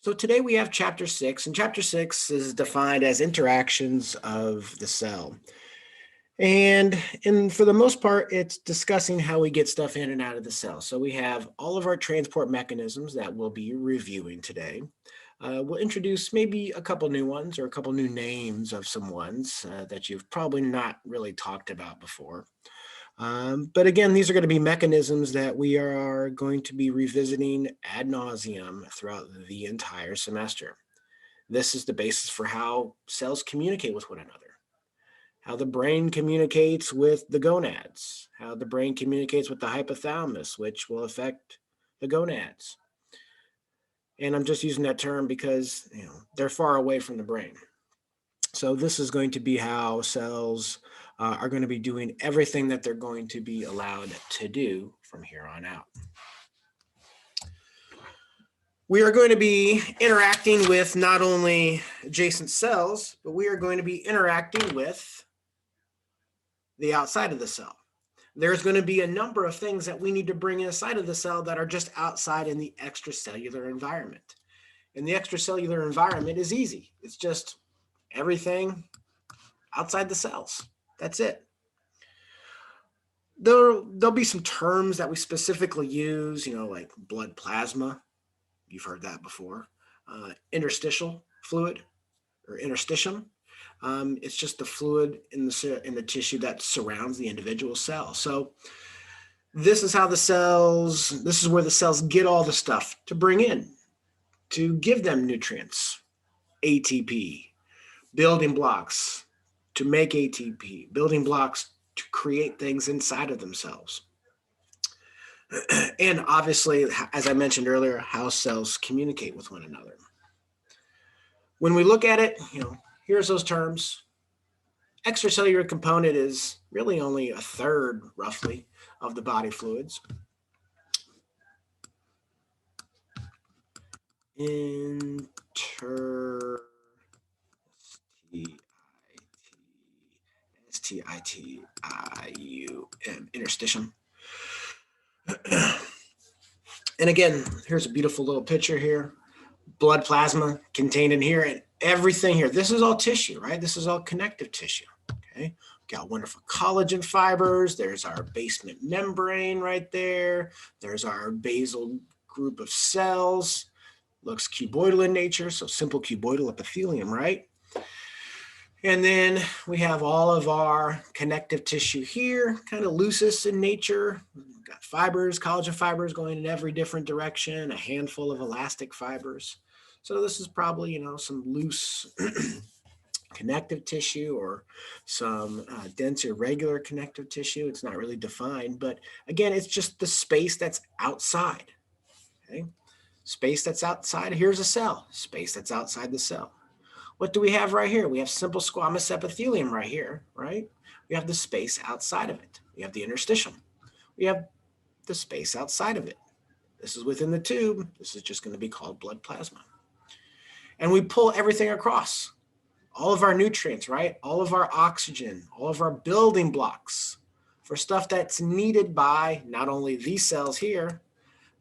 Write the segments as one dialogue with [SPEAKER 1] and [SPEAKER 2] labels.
[SPEAKER 1] So today we have chapter 6, and chapter 6 is defined as interactions of the cell. And for the most part, it's discussing how we get stuff in and out of the cell. So we have all of our transport mechanisms that we'll be reviewing today. We'll introduce maybe a couple new ones or a couple new names of some ones that you've probably not really talked about before. But again, these are going to be mechanisms that we are going to be revisiting ad nauseum throughout the entire semester. This is the basis for how cells communicate with one another, how the brain communicates with the gonads, how the brain communicates with the hypothalamus, which will affect the gonads. And I'm just using that term because they're far away from the brain. So this is going to be how cells are going to be doing everything that they're going to be allowed to do from here on out. We are going to be interacting with not only adjacent cells, but we are going to be interacting with the outside of the cell. There's going to be a number of things that we need to bring inside of the cell that are just outside in the extracellular environment. And the extracellular environment is easy. It's just everything outside the cells. That's it. There'll be some terms that we specifically use, like blood plasma. You've heard that before. Interstitial fluid or interstitium. It's just the fluid in the tissue that surrounds the individual cell. So this is where the cells get all the stuff to bring in, to give them nutrients, ATP, building blocks to make ATP, building blocks to create things inside of themselves. And obviously, as I mentioned earlier, how cells communicate with one another. When we look at it, here's those terms. Extracellular component is really only a third, roughly, of the body fluids. Interstitium. And again, here's a beautiful little picture here. Blood plasma contained in here, and everything here. This is all tissue, right? This is all connective tissue. Okay, we've got wonderful collagen fibers. There's our basement membrane right there. There's our basal group of cells. Looks cuboidal in nature, so simple cuboidal epithelium, right? And then we have all of our connective tissue here, kind of loosest in nature. We've got fibers, collagen fibers going in every different direction, a handful of elastic fibers. So this is probably, some loose connective tissue or some dense irregular connective tissue. It's not really defined, but again, it's just the space that's outside. Okay, space that's outside. Here's a cell, space that's outside the cell. What do we have right here? We have simple squamous epithelium right here, right? We have the space outside of it. We have the interstitium. We have the space outside of it. This is within the tube. This is just going to be called blood plasma. And we pull everything across. All of our nutrients, right? All of our oxygen, all of our building blocks for stuff that's needed by not only these cells here,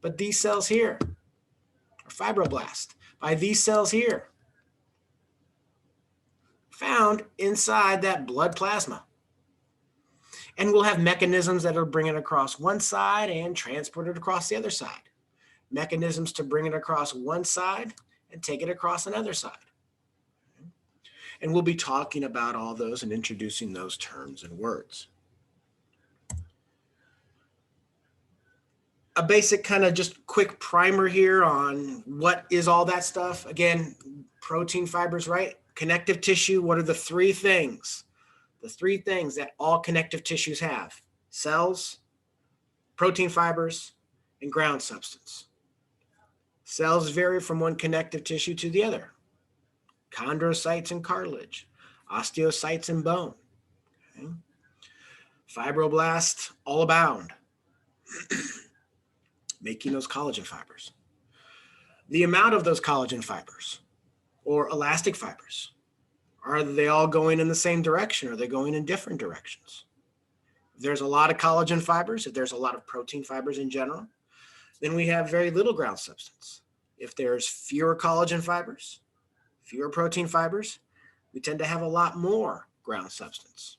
[SPEAKER 1] but these cells here, or fibroblast, by these cells here, found inside that blood plasma. And we'll have mechanisms that will bring it across one side and transport it across the other side. Mechanisms to bring it across one side and take it across another side. And we'll be talking about all those and introducing those terms and words. A basic kind of just quick primer here on what is all that stuff. Again, protein fibers, right? Connective tissue, what are the three things? The three things that all connective tissues have: cells, protein fibers, and ground substance. Cells vary from one connective tissue to the other. Chondrocytes and cartilage, osteocytes and bone. Okay. Fibroblasts all abound, making those collagen fibers. The amount of those collagen fibers or elastic fibers, are they all going in the same direction? Or are they going in different directions? If there's a lot of collagen fibers, if there's a lot of protein fibers in general, then we have very little ground substance. If there's fewer collagen fibers, fewer protein fibers, we tend to have a lot more ground substance.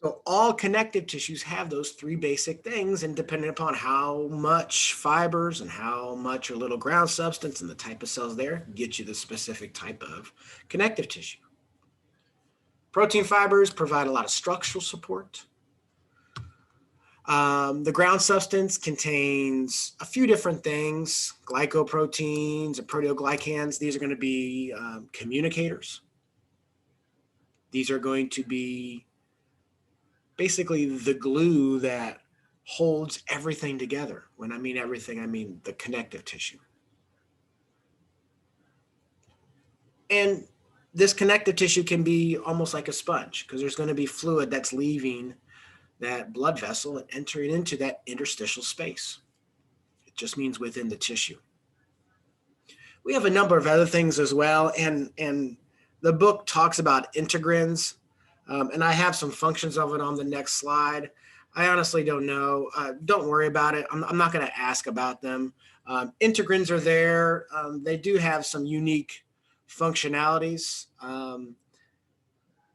[SPEAKER 1] So all connective tissues have those three basic things, and depending upon how much fibers and how much or little ground substance and the type of cells there, get you the specific type of connective tissue. Protein fibers provide a lot of structural support. The ground substance contains a few different things, glycoproteins and proteoglycans. These are going to be communicators. These are going to be basically the glue that holds everything together. When I mean everything, I mean the connective tissue. And this connective tissue can be almost like a sponge because there's going to be fluid that's leaving that blood vessel and entering into that interstitial space. It just means within the tissue. We have a number of other things as well, and the book talks about integrins, and I have some functions of it on the next slide. I honestly don't know. Don't worry about it. I'm not going to ask about them. Integrins are there. They do have some unique functionalities.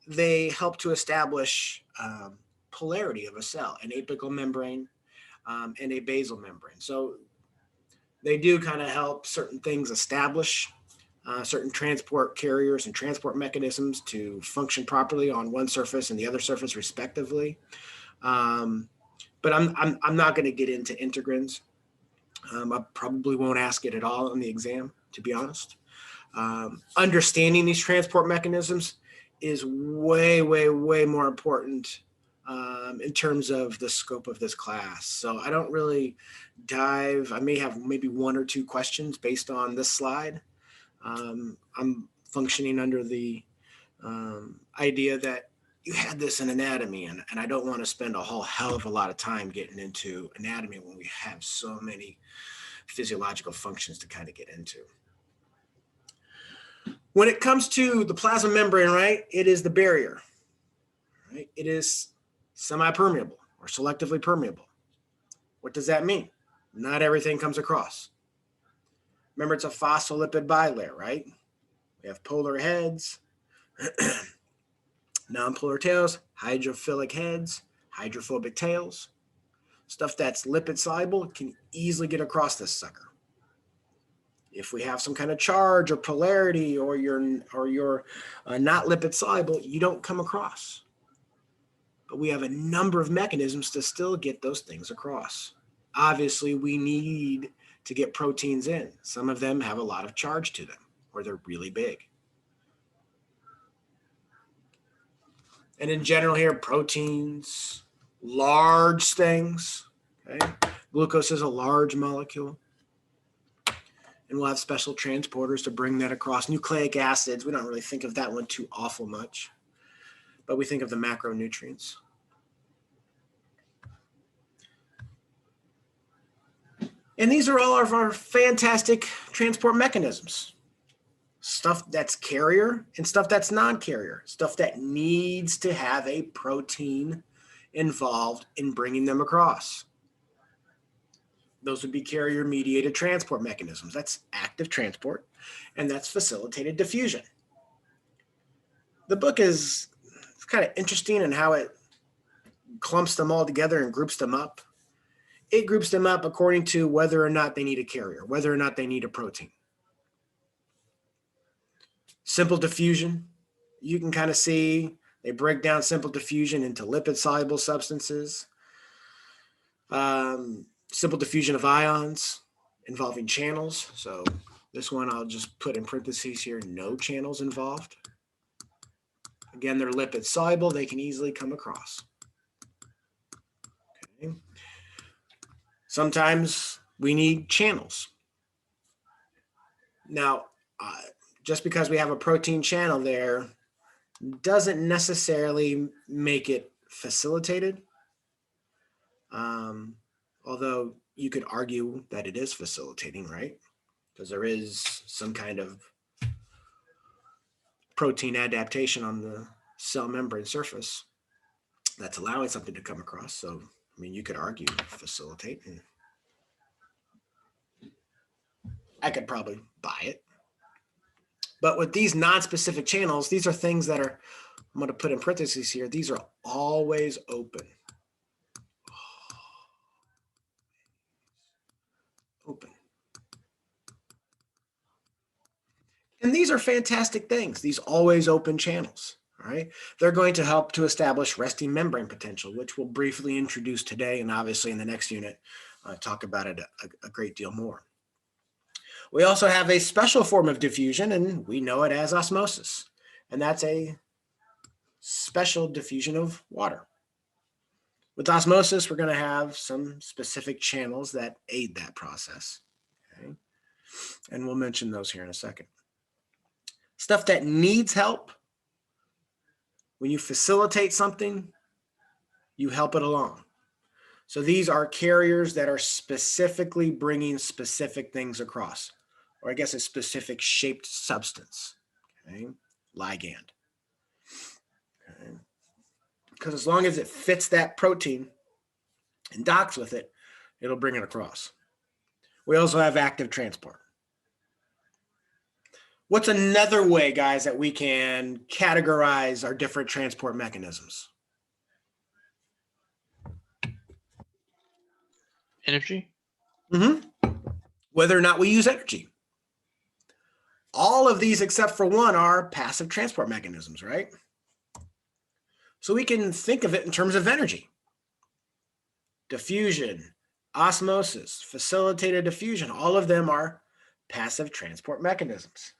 [SPEAKER 1] They help to establish polarity of a cell, an apical membrane and a basal membrane. So they do kind of help certain things establish certain transport carriers and transport mechanisms to function properly on one surface and the other surface respectively. But I'm not going to get into integrins. I probably won't ask it at all in the exam, to be honest. Understanding these transport mechanisms is way, way, way more important in terms of the scope of this class. So I don't really dive. I may have maybe one or two questions based on this slide. I'm functioning under the idea that you had this in anatomy, and I don't want to spend a whole hell of a lot of time getting into anatomy when we have so many physiological functions to kind of get into. When it comes to the plasma membrane, right, it is the barrier. Right? It is semi-permeable or selectively permeable. What does that mean? Not everything comes across. Remember, it's a phospholipid bilayer, right? We have polar heads, nonpolar tails, hydrophilic heads, hydrophobic tails. Stuff that's lipid soluble can easily get across this sucker. If we have some kind of charge or polarity, or you're not lipid soluble, you don't come across. But we have a number of mechanisms to still get those things across. Obviously, we need to get proteins in. Some of them have a lot of charge to them, or they're really big. And in general here, proteins, large things, okay? Glucose is a large molecule. And we'll have special transporters to bring that across. Nucleic acids, we don't really think of that one too awful much, but we think of the macronutrients. And these are all of our fantastic transport mechanisms. Stuff that's carrier and stuff that's non-carrier. Stuff that needs to have a protein involved in bringing them across. Those would be carrier-mediated transport mechanisms. That's active transport, and that's facilitated diffusion. The book is kind of interesting in how it clumps them all together and groups them up. It groups them up according to whether or not they need a carrier, whether or not they need a protein. Simple diffusion, you can kind of see they break down simple diffusion into lipid-soluble substances. Simple diffusion of ions involving channels. So this one I'll just put in parentheses here, no channels involved. Again, they're lipid soluble. They can easily come across. Okay. Sometimes we need channels. Now, just because we have a protein channel there doesn't necessarily make it facilitated. Although you could argue that it is facilitating, right? Because there is some kind of protein adaptation on the cell membrane surface. that's allowing something to come across. So, I mean, you could argue facilitate, and I could probably buy it. But with these non-specific channels, these are things that are, I'm going to put in parentheses here, these are always open. Open. And these are fantastic things, these always open channels. All right, they're going to help to establish resting membrane potential, which we'll briefly introduce today, and obviously in the next unit, talk about it a great deal more. We also have a special form of diffusion, and we know it as osmosis, and that's a special diffusion of water. With osmosis, we're going to have some specific channels that aid that process, okay? And we'll mention those here in a second. Stuff that needs help. When you facilitate something, you help it along. So these are carriers that are specifically bringing specific things across, or I guess a specific shaped substance, okay? Ligand. Okay. Because as long as it fits that protein and docks with it, it'll bring it across. We also have active transport. What's another way, guys, that we can categorize our different transport mechanisms?
[SPEAKER 2] Energy?
[SPEAKER 1] Whether or not we use energy. All of these except for one are passive transport mechanisms, right? So we can think of it in terms of energy. Diffusion, osmosis, facilitated diffusion, all of them are passive transport mechanisms.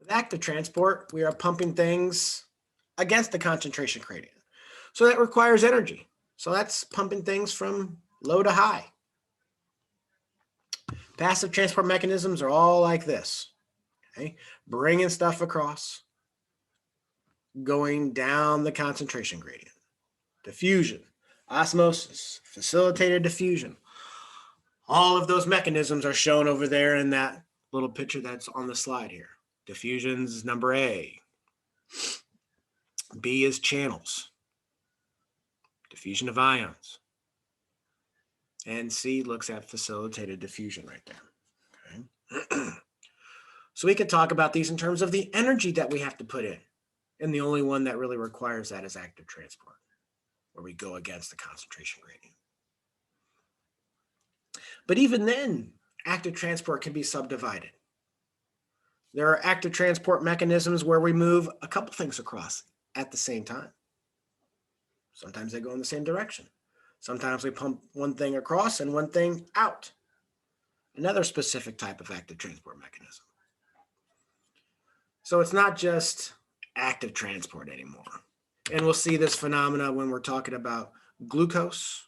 [SPEAKER 1] With active transport, we are pumping things against the concentration gradient. So that requires energy. So that's pumping things from low to high. Passive transport mechanisms are all like this, okay? Bringing stuff across, going down the concentration gradient. Diffusion, osmosis, facilitated diffusion. All of those mechanisms are shown over there in that little picture that's on the slide here. Diffusion's number A. B is channels. Diffusion of ions. And C looks at facilitated diffusion right there. Okay. So we could talk about these in terms of the energy that we have to put in. And the only one that really requires that is active transport, where we go against the concentration gradient. But even then, active transport can be subdivided. There are active transport mechanisms where we move a couple things across at the same time. Sometimes they go in the same direction. Sometimes we pump one thing across and one thing out. Another specific type of active transport mechanism. So it's not just active transport anymore. And we'll see this phenomena when we're talking about glucose,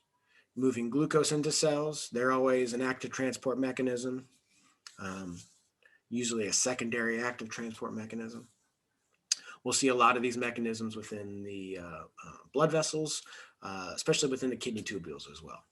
[SPEAKER 1] moving glucose into cells. They're always an active transport mechanism, usually a secondary active transport mechanism. We'll see a lot of these mechanisms within the blood vessels, especially within the kidney tubules as well.